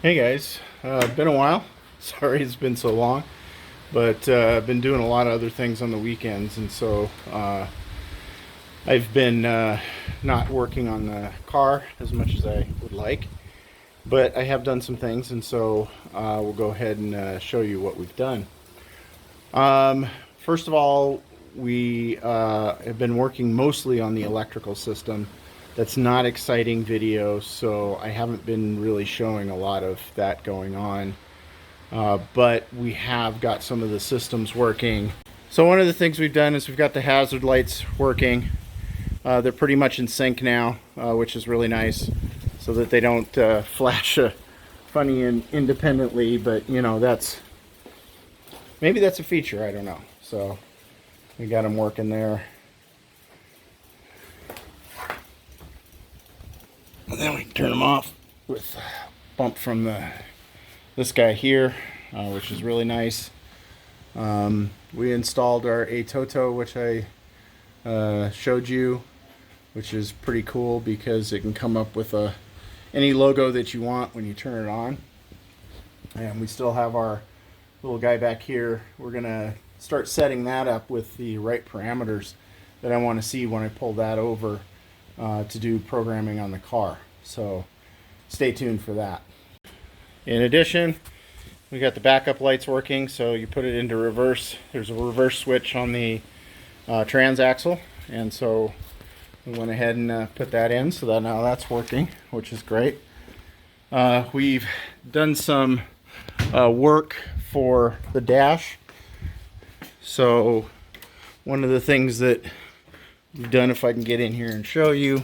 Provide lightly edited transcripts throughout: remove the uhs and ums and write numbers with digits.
Hey guys, been a while. Sorry it's been so long, but I've been doing a lot of other things on the weekends, and so I've been not working on the car as much as I would like. But I have done some things, and so we'll go ahead and show you what we've done. Um, First of all, we have been working mostly on the electrical system. That's not exciting video, so I haven't been really showing a lot of that going on. But we have got some of the systems working. So one of the things we've done is we've got the hazard lights working. They're pretty much in sync now, which is really nice, so that they don't flash funny and independently. But you know, maybe that's a feature. I don't know. So we got them working there, and then we can turn them off with bump from this guy here, which is really nice. We installed our Atoto, which I showed you, which is pretty cool because it can come up with any logo that you want when you turn it on. And we still have our little guy back here. We're gonna start setting that up with the right parameters that I want to see when I pull that over to do programming on the car. So stay tuned for that. In addition, we got the backup lights working, so you put it into reverse. There's a reverse switch on the transaxle, and so we went ahead and put that in, so that now that's working, which is great. We've done some work for the dash. So one of the things that we've done, if I can get in here and show you,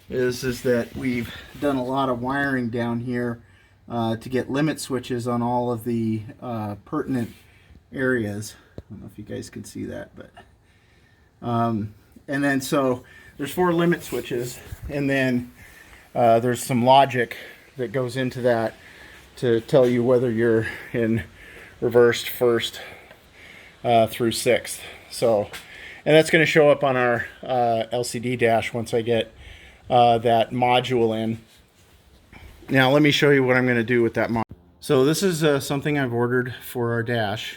is that we've done a lot of wiring down here to get limit switches on all of the pertinent areas. I don't know if you guys can see that, but and then so there's 4 limit switches, and then there's some logic that goes into that to tell you whether you're in reversed, first through 6th. So, and that's going to show up on our LCD dash once I get that module in. Now let me show you what I'm going to do with that module. So this is something I've ordered for our dash.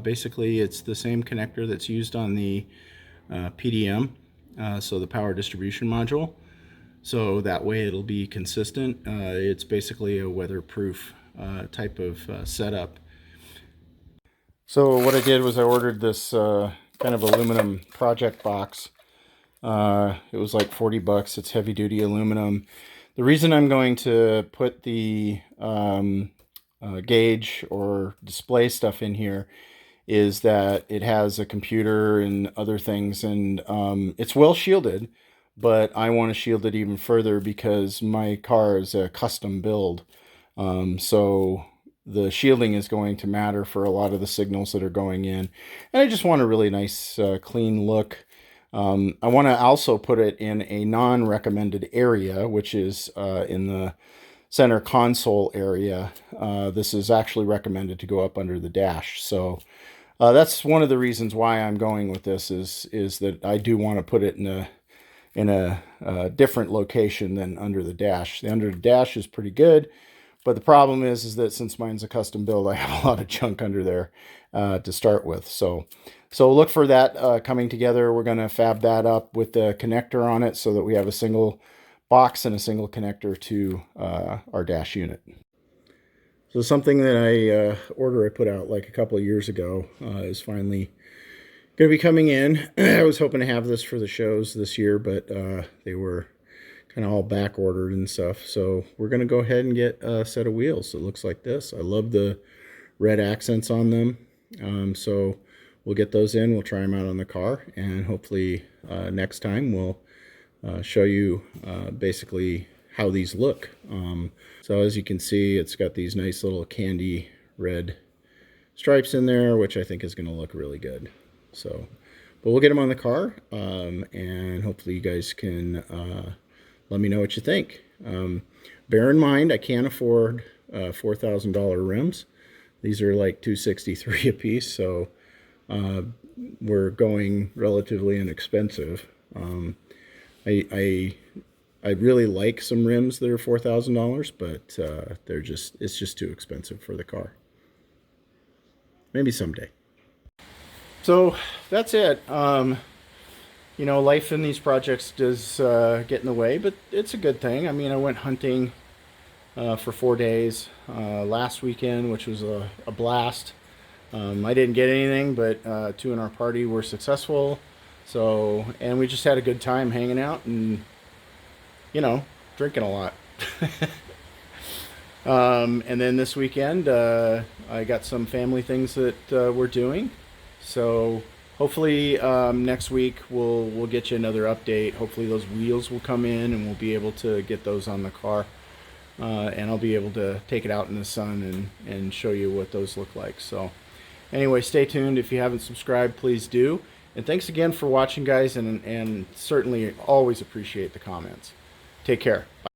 Basically it's the same connector that's used on the PDM, so the power distribution module. So that way it'll be consistent. It's basically a weatherproof type of setup. So what I did was I ordered this kind of aluminum project box. It was like 40 bucks. It's heavy duty aluminum. The reason I'm going to put the gauge or display stuff in here is that it has a computer and other things, and it's well shielded, but I want to shield it even further because my car is a custom build. So the shielding is going to matter for a lot of the signals that are going in, and I just want a really nice clean look. I want to also put it in a non-recommended area, which is in the center console area. This is actually recommended to go up under the dash. So that's one of the reasons why I'm going with this is that I do want to put it in a different location than under the dash. The under the dash is pretty good, but the problem is that since mine's a custom build, I have a lot of junk under there to start with. So look for that coming together. We're going to fab that up with the connector on it so that we have a single box and a single connector to our dash unit. So something that I put out like a couple of years ago is finally going to be coming in. I was hoping to have this for the shows this year, but they were kind of all back ordered and stuff. So we're going to go ahead and get a set of wheels that looks like this. I love the red accents on them. So we'll get those in. We'll try them out on the car, and hopefully next time we'll show you basically how these look. So as you can see, it's got these nice little candy red stripes in there, which I think is going to look really good. So, but we'll get them on the car, and hopefully you guys can let me know what you think. Bear in mind, I can't afford $4,000 rims. These are like $263 a piece, so we're going relatively inexpensive. I I'd really like some rims that are $4,000, but it's just too expensive for the car. Maybe someday. So that's it. Life in these projects does get in the way, but it's a good thing. I mean, I went hunting for 4 days last weekend, which was a blast. I didn't get anything, but two in our party were successful. So, and we just had a good time hanging out and, drinking a lot. And then this weekend, I got some family things that we're doing. So hopefully next week we'll get you another update. Hopefully those wheels will come in and we'll be able to get those on the car. And I'll be able to take it out in the sun and show you what those look like. So anyway, stay tuned. If you haven't subscribed, please do. And thanks again for watching, guys, and certainly always appreciate the comments. Take care.